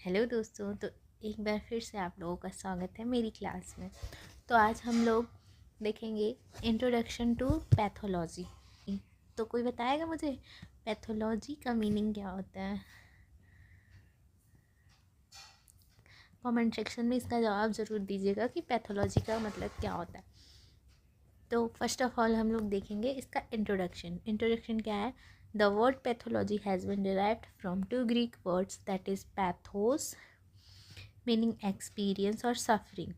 Hello दोस्तों। तो एक बार फिर से आप लोगों का स्वागत है मेरी क्लास में। तो आज हम लोग देखेंगे इंट्रोडक्शन टू पैथोलॉजी। तो कोई बताएगा मुझे पैथोलॉजी का मीनिंग क्या होता है? कमेंट सेक्शन में इसका जवाब ज़रूर दीजिएगा कि पैथोलॉजी का मतलब क्या होता है। तो फर्स्ट ऑफ ऑल हम लोग देखेंगे इसका इंट्रोडक्शन क्या है। The word pathology has been derived from two Greek words that is pathos meaning experience or suffering.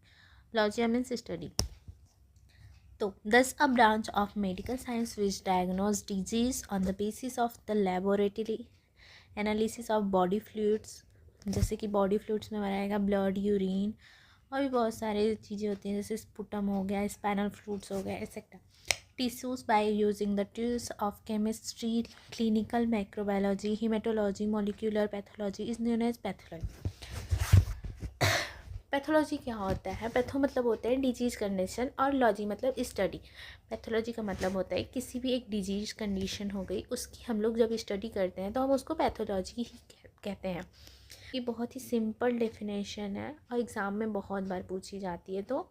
Logia means study. So, thus a branch of medical science which diagnose disease on the basis of the laboratory analysis of body fluids, जैसे कि body fluids में हमारा आएगा blood, urine और भी बहुत सारी चीज़ें होती हैं जैसे स्पुटम हो गया, स्पाइनल फ्लूइड्स हो गया, etcetera. Tissues by using the tools of chemistry, clinical microbiology, haematology, molecular pathology is known as pathology. Pathology क्या होता है? पैथो मतलब होता है डिजीज़ कंडीशन और लॉजी मतलब स्टडी. पैथोलॉजी का मतलब होता है किसी भी एक डिजीज़ कंडीशन हो गई उसकी हम लोग जब स्टडी करते हैं तो हम उसको पैथोलॉजी ही कहते हैं. ये बहुत ही सिंपल डेफिनेशन है और एग्ज़ाम में बहुत बार पूछी जाती है. तो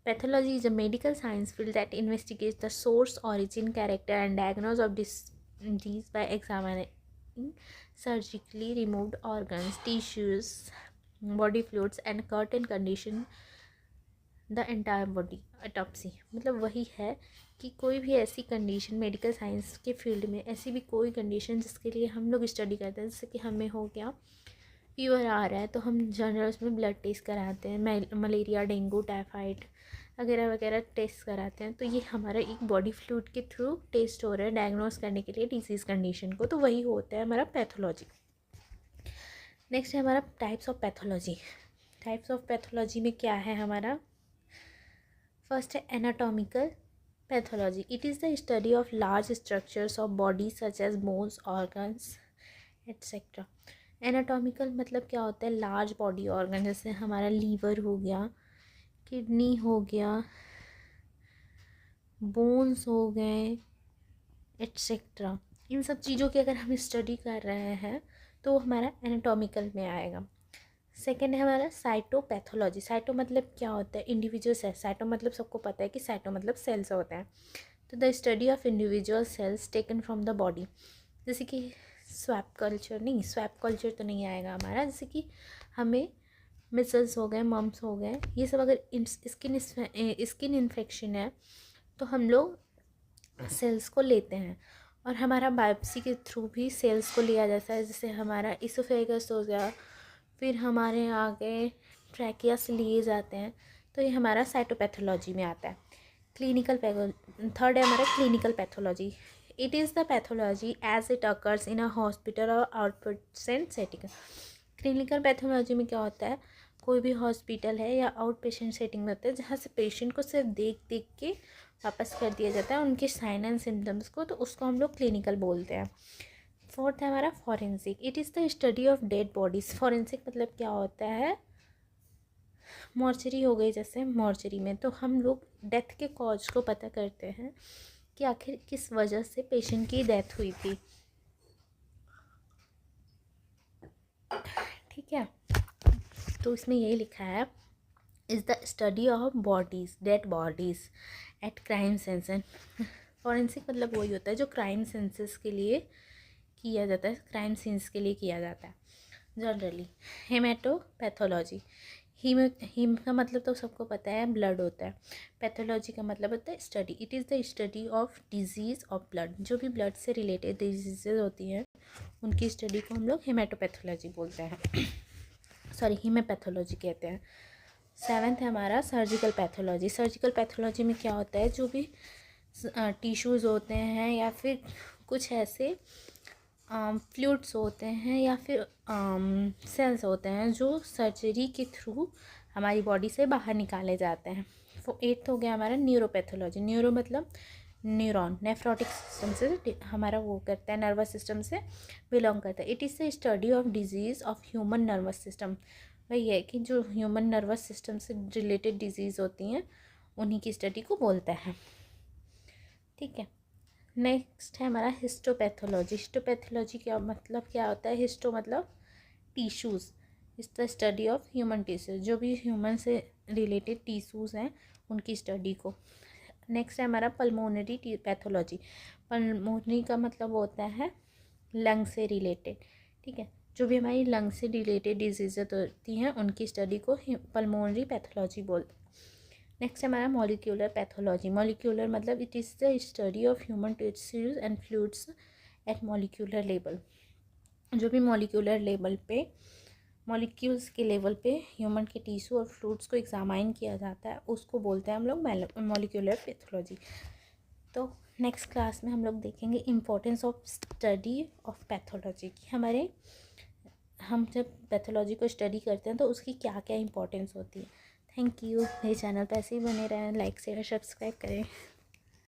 pathology is a medical science field that investigates the source, origin, character and diagnose of disease bye examining surgically removed organs, tissues, body fluids and curtain condition the entire body. Autopsy मतलब वही है कि कोई भी ऐसी condition medical science के field में ऐसी भी कोई कंडीशन जिसके लिए हम लोग स्टडी करते हैं, जैसे कि हमें हो गया फीवर आ रहा है तो हम जनरल उसमें ब्लड टेस्ट कराते हैं, मलेरिया, डेंगू, टाइफाइड वगैरह वगैरह टेस्ट कराते हैं. तो ये हमारा एक बॉडी फ्लूइड के थ्रू टेस्ट हो रहा है डायग्नोस करने के लिए डिजीज़ कंडीशन को. तो वही होता है हमारा पैथोलॉजी. नेक्स्ट है हमारा types of pathology. Types of pathology में क्या है हमारा? फर्स्ट है anatomical pathology. It is the study of large structures of body such as bones, organs etcetera. Anatomical मतलब क्या होता है? लार्ज बॉडी ऑर्गन, जैसे हमारा लीवर हो गया, किडनी हो गया, बोन्स हो गए एट्सेट्रा. इन सब चीज़ों की अगर हम स्टडी कर रहे हैं तो हमारा एनाटॉमिकल में आएगा. सेकेंड है हमारा साइटोपैथोलॉजी. साइटो मतलब क्या होता है? Individual cell. साइटो मतलब सबको पता है कि साइटो मतलब सेल्स होता है. तो the study of individual cells taken from the body. जैसे कि स्वैप कल्चर तो नहीं आएगा हमारा. जैसे कि हमें मिसल्स हो गए, मम्स हो गए, ये सब अगर स्किन इन्फेक्शन है तो हम लोग सेल्स को लेते हैं और हमारा बायोप्सी के थ्रू भी सेल्स को लिया जाता है. जैसे हमारा इसोफेगस हो गया, फिर हमारे आगे ट्रैकिया से लिए जाते हैं. तो ये हमारा साइटोपैथोलॉजी में आता है. थर्ड है हमारा clinical pathology. It is the pathology as it occurs in a hospital और आउटपेशेंट सेटिंग. क्लिनिकल पैथोलॉजी में क्या होता है? कोई भी हॉस्पिटल है या आउट पेशेंट सेटिंग में होता है जहाँ से पेशेंट को सिर्फ देख देख के वापस कर दिया जाता है उनके साइन एंड सिम्टम्स को. तो उसको हम लोग क्लिनिकल बोलते हैं. फोर्थ है हमारा forensic. It is the study of dead bodies. Forensic मतलब क्या होता है? मॉर्चरी हो गई, जैसे मॉर्चरी में तो हम लोग डेथ के कॉज को पता करते हैं कि आखिर किस वजह से पेशेंट की डेथ हुई थी. ठीक है, तो इसमें यही लिखा है is the study of bodies, dead bodies at crime scene. Forensic मतलब वही होता है जो क्राइम सेंसस के लिए किया जाता है, क्राइम सीन्स के लिए किया जाता है जनरली. हेमेटोपैथोलॉजी. हीम का मतलब तो सबको पता है ब्लड होता है. पैथोलॉजी का मतलब होता है study. It is the study of disease of blood. जो भी ब्लड से रिलेटेड डिजीजेज होती हैं उनकी स्टडी को हम लोग हेमेटोपैथोलॉजी बोलते हैं. सॉरी, हीमोपैथोलॉजी कहते हैं. सेवेंथ है हमारा सर्जिकल पैथोलॉजी. सर्जिकल पैथोलॉजी में क्या होता है? जो भी टिश्यूज़ होते हैं या फिर कुछ ऐसे फ्लूइड्स होते हैं या फिर सेल्स होते हैं जो सर्जरी के थ्रू हमारी बॉडी से बाहर निकाले जाते हैं. एट्थ हो गया हमारा न्यूरोपैथोलॉजी. न्यूरो मतलब न्यूरॉन, नेफ्रोटिक सिस्टम से हमारा वो करता है, नर्वस सिस्टम से बिलोंग करता है. It is the study of disease of human nervous system. वही है कि जो ह्यूमन नर्वस सिस्टम से रिलेटेड डिजीज़ होती हैं उन्हीं की स्टडी को बोलता है. ठीक है, नेक्स्ट है हमारा हिस्टोपैथोलॉजी. हिस्टोपैथोलॉजी क्या मतलब क्या होता है? हिस्टो मतलब टिश्यूज़, इस the study of human tissues, जो भी ह्यूमन से रिलेटेड टिश्यूज़ हैं उनकी स्टडी को। नेक्स्ट है हमारा पल्मोनरी पैथोलॉजी। पल्मोनरी का मतलब होता है लंग से रिलेटेड, ठीक है, जो भी हमारी लंग से रिलेटेड डिजीज़ होती हैं उनकी स्टडी को पल्मोनरी पैथोलॉजी बोलते हैं। नेक्स्ट है हमारा मॉलिक्यूलर पैथोलॉजी। मॉलिक्यूलर मतलब it is the study of human tissues and fluids at molecular level. जो भी मॉलिक्यूलर लेवल पे, मॉलिक्यूल्स के लेवल पे ह्यूमन के टिश्यू और फ्लूइड्स को एग्जामाइन किया जाता है उसको बोलते हैं हम लोग मॉलिक्यूलर पैथोलॉजी। तो नेक्स्ट क्लास में हम लोग देखेंगे importance of study of pathology की। हम जब पैथोलॉजी को स्टडी करते हैं तो उसकी क्या क्या इंपॉर्टेंस होती है। Thank you. मेरे चैनल पर ऐसे ही बने रहें, लाइक शेयर सब्सक्राइब करें।